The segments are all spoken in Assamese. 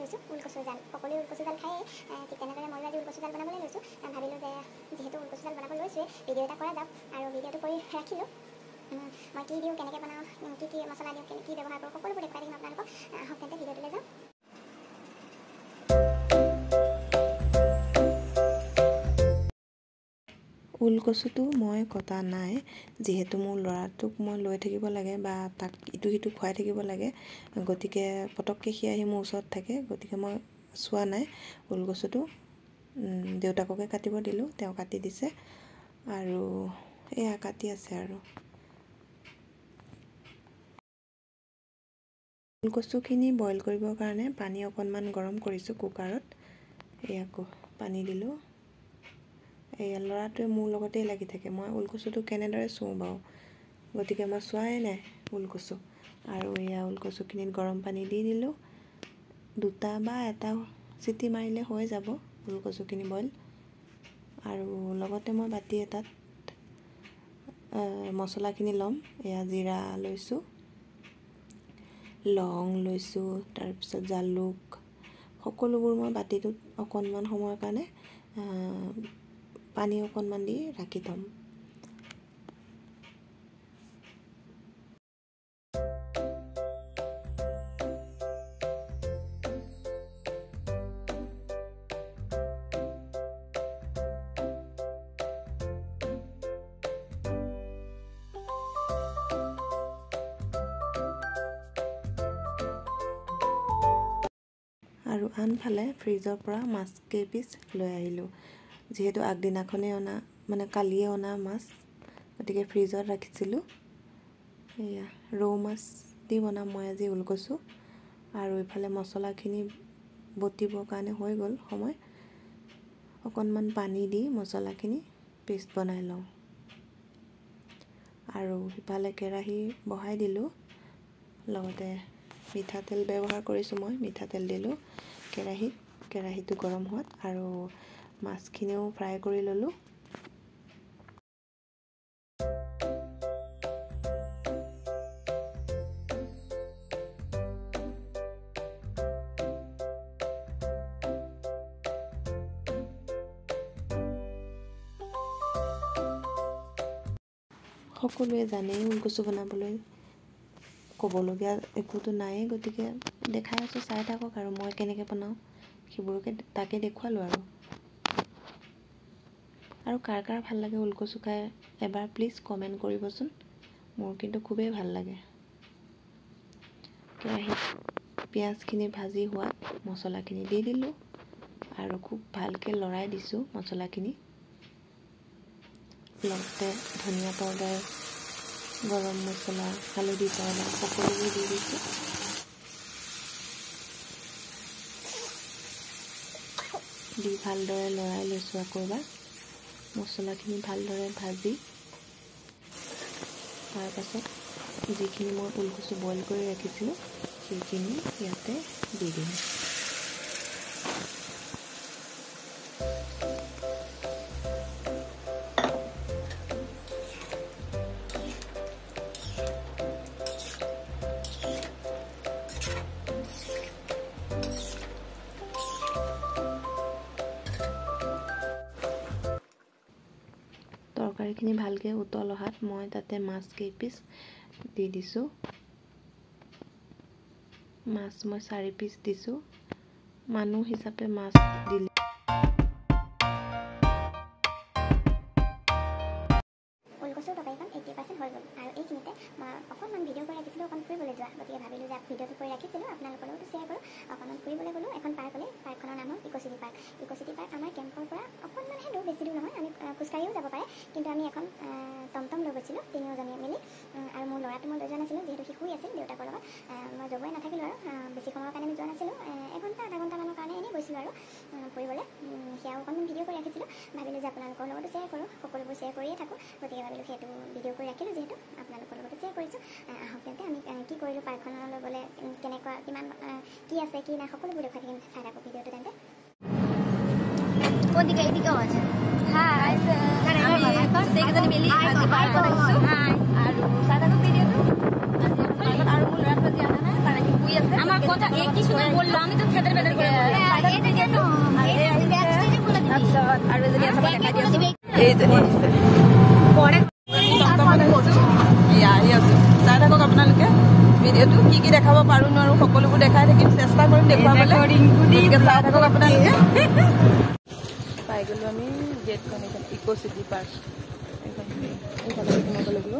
লৈছোঁ ওলকচুৰ জাল। সকলোৱে ওলকচুৰ জাল খায়েই, ঠিক তেনেদৰে ময়ো আজি ওলকচুৰ জাল বনাবলৈ লৈছোঁ। ভাবিলোঁ যে যিহেতু ওলকচুৰ জাল বনাব লৈছোঁৱেই, ভিডিঅ' এটা কৰা যাওক আৰু ভিডিঅ'টো কৰি ৰাখিলোঁ। মই কি দিওঁ, কেনেকৈ বনাওঁ, কি মছলা দিওঁ, কি ব্যৱহাৰ কৰোঁ, সকলোবোৰ দেখুৱাই দিম আপোনালোকক। আহক তেন্তে ভিডিঅ'টোলৈ যাওঁ। ওলকচুটো মই কটা নাই, যিহেতু মোৰ ল'ৰাটোক মই লৈ থাকিব লাগে বা তাক ইটো সিটো খুৱাই থাকিব লাগে, গতিকে পটককৈ সি আহি মোৰ ওচৰত থাকে, গতিকে মই চোৱা নাই ওলকচুটো। দেউতাককে কাটিব দিলোঁ, তেওঁ কাটি দিছে আৰু এয়া কাটি আছে আৰু। ওলকচুখিনি বইল কৰিবৰ কাৰণে পানী অকণমান গৰম কৰিছোঁ কুকাৰত। এয়া পানী দিলোঁ। এয়া ল'ৰাটোৱে মোৰ লগতেই লাগি থাকে, মই ওলকচুটো কেনেদৰে চুওঁ বাৰু, গতিকে মই চোৱাই নাই ওলকচু। আৰু এয়া ওলকচুখিনিত গৰম পানী দি দিলোঁ। 2টা বা 1টা চিটি মাৰিলে হৈ যাব ওলকচুখিনি বইল। আৰু লগতে মই বাতি এটাত মছলাখিনি ল'ম। এয়া জিৰা লৈছোঁ, লং লৈছোঁ, তাৰপিছত জালুক, সকলোবোৰ মই বাতিটোত অকণমান সময়ৰ কাৰণে পানী অকণমান দি ৰাখি থ'ম। আৰু আনফালে ফ্ৰিজৰ পৰা মাছ কেইপিচ লৈ আহিলোঁ। যিহেতু আগদিনাখনেই অনা, মানে কালিয়ে অনা মাছ, গতিকে ফ্ৰিজত ৰাখিছিলোঁ। এয়া ৰৌ মাছ দি বনাম মই আজি ওলকচু। আৰু ইফালে মছলাখিনি বটিবৰ কাৰণে হৈ গ'ল সময়। অকণমান পানী দি মছলাখিনি পেষ্ট বনাই লওঁ। আৰু ইফালে কেৰাহী বহাই দিলোঁ, লগতে মিঠাতেল ব্যৱহাৰ কৰিছোঁ মই, মিঠাতেল দিলোঁ কেৰাহীটো গৰম হোৱাত, আৰু মাছখিনিও ফ্ৰাই কৰি ল'লোঁ। সকলোৱে জানেই ওলকচু বনাবলৈ ক'বলগীয়া একোতো নায়েই, গতিকে দেখাই আছোঁ, চাই থাকক আৰু মই কেনেকৈ বনাওঁ সেইবোৰকে তাকে দেখুৱালোঁ আৰু কাৰ কাৰ ভাল লাগে ওলকচু খাই এবাৰ প্লিজ কমেণ্ট কৰিবচোন। মোৰ কিন্তু খুবেই ভাল লাগে। কেৰাহীত পিঁয়াজখিনি ভাজি হোৱাত মছলাখিনি দি দিলোঁ আৰু খুব ভালকৈ লৰাই দিছোঁ মছলাখিনি। লগতে ধনিয়া পাউডাৰ, গৰম মছলা, হালধি পাউডাৰ সকলোবোৰ দি দিছোঁ। দি ভালদৰে লৰাই লৈছোঁ। আকৌ এবাৰ মছলাখিনি ভালদৰে ভাজি, তাৰপাছত যিখিনি মই ওলকচু বইল কৰি ৰাখিছিলোঁ সেইখিনি ইয়াতে দি দিম। তৰকাৰীখিনি ভালকৈ উতল অহাত মই তাতে মাছ কেইপিচ দি দিছোঁ। মাছ মই 4 পিচ দিছোঁ। মানুহ হিচাপে মাছ দিলে ওলকচুৰ তৰকাৰীখন 80% হৈ গ'ল। আৰু এইখিনিতে মই অকণমান ভিডিঅ' কৰি ৰাখিছিলোঁ, অকণ ফুৰিবলৈ যোৱা, গতিকে ভাবিলোঁ যে ভিডিঅ'টো কৰি ৰাখিছিলোঁ আপোনালোকৰ লগতো শ্বেয়াৰ কৰোঁ। অকণমান ফুৰিবলৈ গ'লোঁ। এখন পাৰ্ক হ'লে, পাৰ্কখনৰ নাম হ'ল ইক'চিটি পাৰ্ক। ইক'চিটি পাৰ্ক আমাৰ কেম্পৰ পৰা অকণমানহে দূৰ, বেছি দূৰ নহয়। আমি খোজকাঢ়িও যাব পাৰে, কিন্তু আমি এখন টমটম লৈ গৈছিলোঁ 3জনীয়ে মিলি। আৰু মোৰ ল'ৰাটো মই লৈ যোৱা নাছিলোঁ, যিহেতু সি শুই আছিল দেউতাকৰ লগত। মই জগোৱাই নাথাকিলোঁ আৰু বেছি সময়ৰ কাৰণে আমি যোৱা নাছিলোঁ। 1 ঘণ্টা আধা ঘণ্টামানৰ কাৰণে এনেই গৈছিলোঁ আৰু ফুৰিবলৈ। সেয়াও অকণমান ভিডিঅ' কৰি ৰাখিছিলোঁ। ভাবিলোঁ যে আপোনালোকৰ লগতো শ্বেয়াৰ কৰোঁ, সকলোবোৰ শ্বেয়াৰ কৰিয়ে থাকোঁ, গতিকে ভাবিলোঁ সেইটো ভিডিঅ' কৰি ৰাখিলোঁ, যিহেতু আপোনালোকৰ লগতো শ্বেয়াৰ কৰিছোঁ। আহক তেন্তে আমি কি কৰিলোঁ, পাৰ্কখনলৈ গ'লে কেনেকুৱা, কিমান কি আছে কি নাই সকলোবোৰ দেখুৱাই থাকিম, চাই থাকোঁ ভিডিঅ'টো তেন্তে। কোনদিকে এদিকে আছে? হাই গোটেইকেইজনী মিলি আজি পাৰ্কত আহিছোঁ আৰু চাই থাকোঁ ভিডিঅ'টো। আজি পাৰ্কত আৰু মোৰ ল'ৰাটো আজি অহা নাই, কাৰণ সি শুই আছে আমাৰ কথা একই শুনে বললো আমি তো খেতে বেদেৰ কৰে আৰু এজনী আছে মই দেখাই দিছো এইজনী আহিছে পৰে আহি আছো চাই থাকক আপোনালোকে ভিডিঅ'টো কি দেখাব পাৰোঁ নোৱাৰোঁ সকলোবোৰ দেখাই থাকিম চেষ্টা কৰিম দেখুৱাবলৈ গতিকে চাই থাকক আপোনালোকে পাই গ'লো আমি গেটখন এইখন ইক' চিটি পাৰ্ক এইখন এইফালে সোমাব লাগিব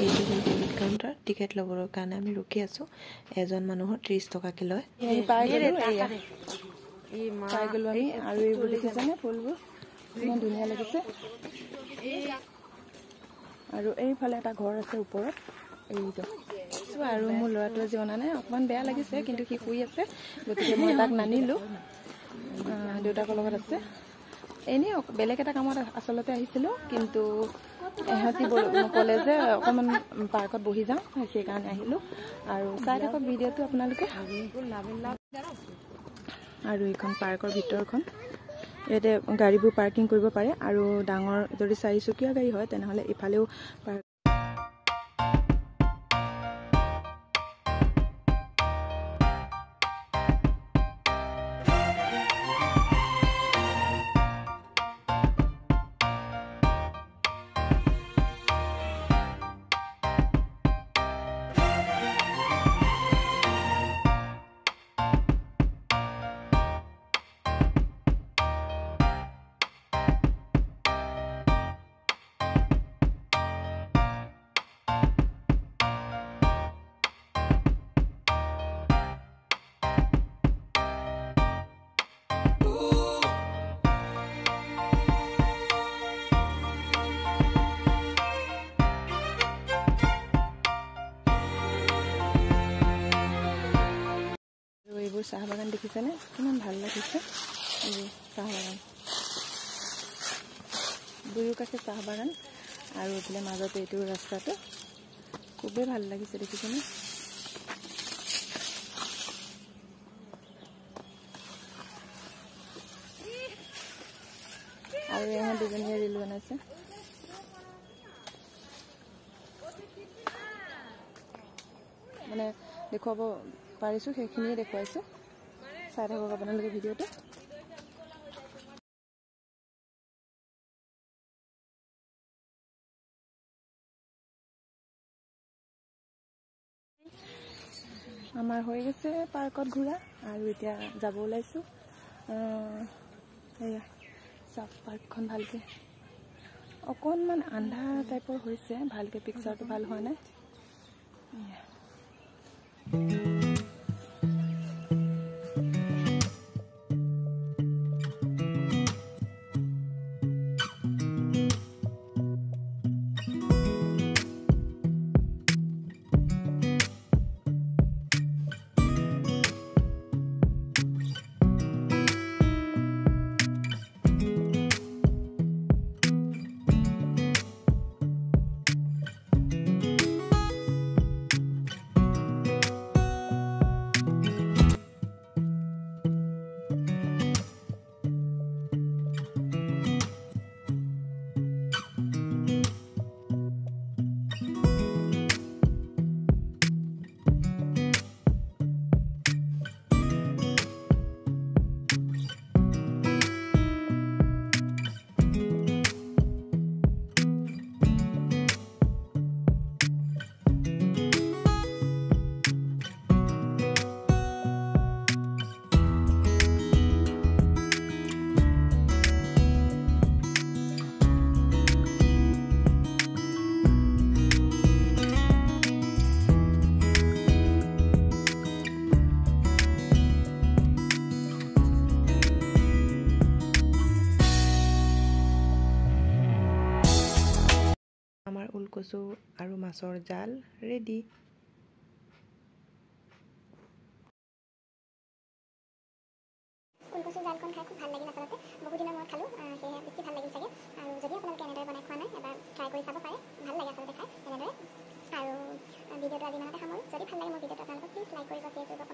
এইটো হ'ল টিকেট কাউণ্টাৰ টিকেট ল'বৰ কাৰণে আমি ৰখি আছোঁ এজন মানুহৰ 30 টকাকৈ লয় পাই গ'লো পাই গ'লো আমি আৰু এইবোৰ দেখিছেনে ফুলবোৰ ইমান ধুনীয়া লাগিছে আৰু এইফালে এটা ঘৰ আছে ওপৰত এইটো আৰু মোৰ ল'ৰাটোৱে যে অনা নাই অকণমান বেয়া লাগিছে কিন্তু সি শুই আছে গতিকে মই তাক নানিলোঁ দেউতাকৰ লগত আছে এনেই বেলেগ এটা কামত আচলতে আহিছিলোঁ কিন্তু এহঁতি ক'লে যে অকণমান পাৰ্কত বহি যাওঁ সেইকাৰণে আহিলোঁ আৰু চাই থাকক ভিডিঅ'টো আপোনালোকে আৰু এইখন পাৰ্কৰ ভিতৰখন ইয়াতে গাড়ীবোৰ পাৰ্কিং কৰিব পাৰে আৰু ডাঙৰ যদি 4চকীয়া গাড়ী হয় তেনেহ'লে ইফালেও পাৰ্ক এইবোৰ চাহ বাগান দেখিছেনে কিমান ভাল লাগিছে এইবোৰ চাহ বাগান দুয়ো কাষে চাহ বাগান আৰু এইফালে মাজতে এইটো ৰাস্তাটো খুবেই ভাল লাগিছে দেখিছেনে আৰু এওঁ দুজনীয়ে ৰিল বনাইছে মানে দেখুৱাব পাৰিছোঁ সেইখিনিয়ে দেখুৱাইছোঁ চাই থাকক আপোনালোকে ভিডিঅ'টো আমাৰ হৈ গৈছে পাৰ্কত ঘূৰা আৰু এতিয়া যাব ওলাইছোঁ এয়া চাওক পাৰ্কখন ভালকৈ অকণমান আন্ধাৰ টাইপৰ হৈছে ভালকৈ পিকচাৰটো ভাল হোৱা নাই আমাৰ ওলকচু আৰু মাছৰ জাল ৰেডি ওলকচু জালখন খাই খুব ভাল লাগিল আচলতে বহু দিনৰ মূৰত খালোঁ সেয়েহে বেছি ভাল লাগিল চাগে আৰু যদি আপোনালোকে এনেদৰে বনাই খোৱা নাই এবাৰ ট্ৰাই কৰি চাব পাৰে ভাল লাগে আচলতে খাই এনেদৰে আৰু ভিডিঅ'টো আজি ইমানতে সামৰোঁ যদি ভাল লাগে মোৰ ভিডিঅ'টো আপোনালোকক প্লিজ লাইক কৰিব শ্বেয়াৰ কৰিব